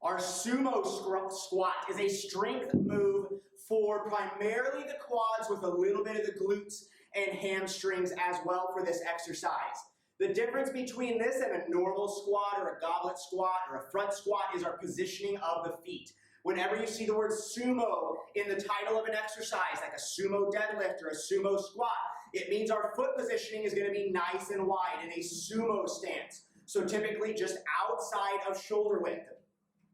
Our sumo squat is a strength move for primarily the quads with a little bit of the glutes and hamstrings as well for this exercise. The difference between this and a normal squat or a goblet squat or a front squat is our positioning of the feet. Whenever you see the word sumo in the title of an exercise, like a sumo deadlift or a sumo squat, it means our foot positioning is going to be nice and wide in a sumo stance. So typically just outside of shoulder width.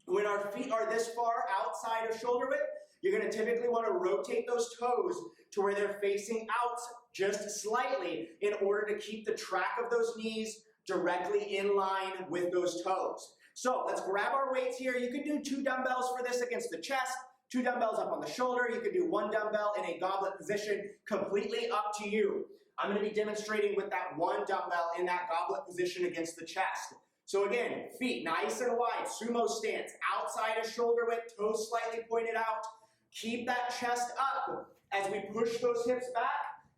When our feet are this far outside of shoulder width, you're going to typically want to rotate those toes to where they're facing out just slightly in order to keep the track of those knees directly in line with those toes. So let's grab our weights here. You can do 2 dumbbells for this against the chest, 2 dumbbells up on the shoulder. You can do 1 dumbbell in a goblet position, completely up to you. I'm going to be demonstrating with that 1 dumbbell in that goblet position against the chest. So again, feet nice and wide, sumo stance, outside of shoulder width, toes slightly pointed out. Keep that chest up as we push those hips back.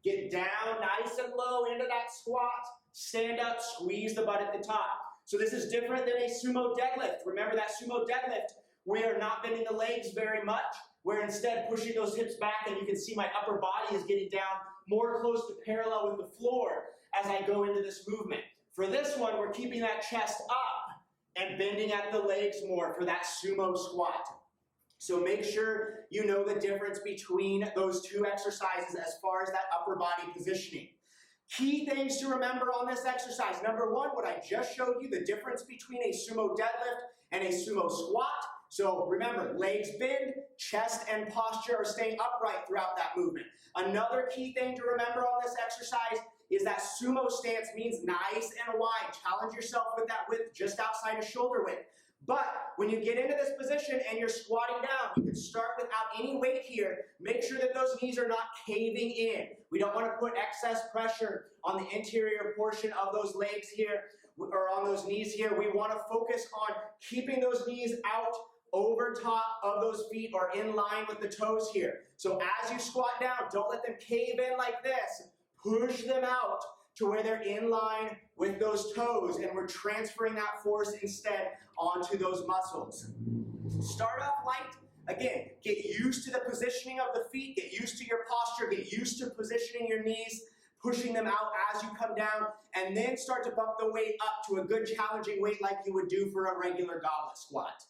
Get down nice and low into that squat. Stand up, squeeze the butt at the top. So this is different than a sumo deadlift. Remember that sumo deadlift, we are not bending the legs very much. We're instead pushing those hips back, and you can see my upper body is getting down more close to parallel with the floor as I go into this movement. For this one, we're keeping that chest up and bending at the legs more for that sumo squat. So make sure you know the difference between those 2 exercises as far as that upper body positioning. Key things to remember on this exercise. Number 1, what I just showed you, the difference between a sumo deadlift and a sumo squat. So remember, legs bend, chest and posture are staying upright throughout that movement. Another key thing to remember on this exercise is that sumo stance means nice and wide. Challenge yourself with that width just outside of shoulder width. But when you get into this position and you're squatting down, you can start without any weight here. Make sure that those knees are not caving in. We don't want to put excess pressure on the interior portion of those legs here or on those knees here. We want to focus on keeping those knees out over top of those feet or in line with the toes here. So as you squat down, don't let them cave in like this. Push them out to where they're in line with those toes, and we're transferring that force instead onto those muscles. Start off light. Again, get used to the positioning of the feet, get used to your posture, get used to positioning your knees, pushing them out as you come down, and then start to bump the weight up to a good challenging weight like you would do for a regular goblet squat.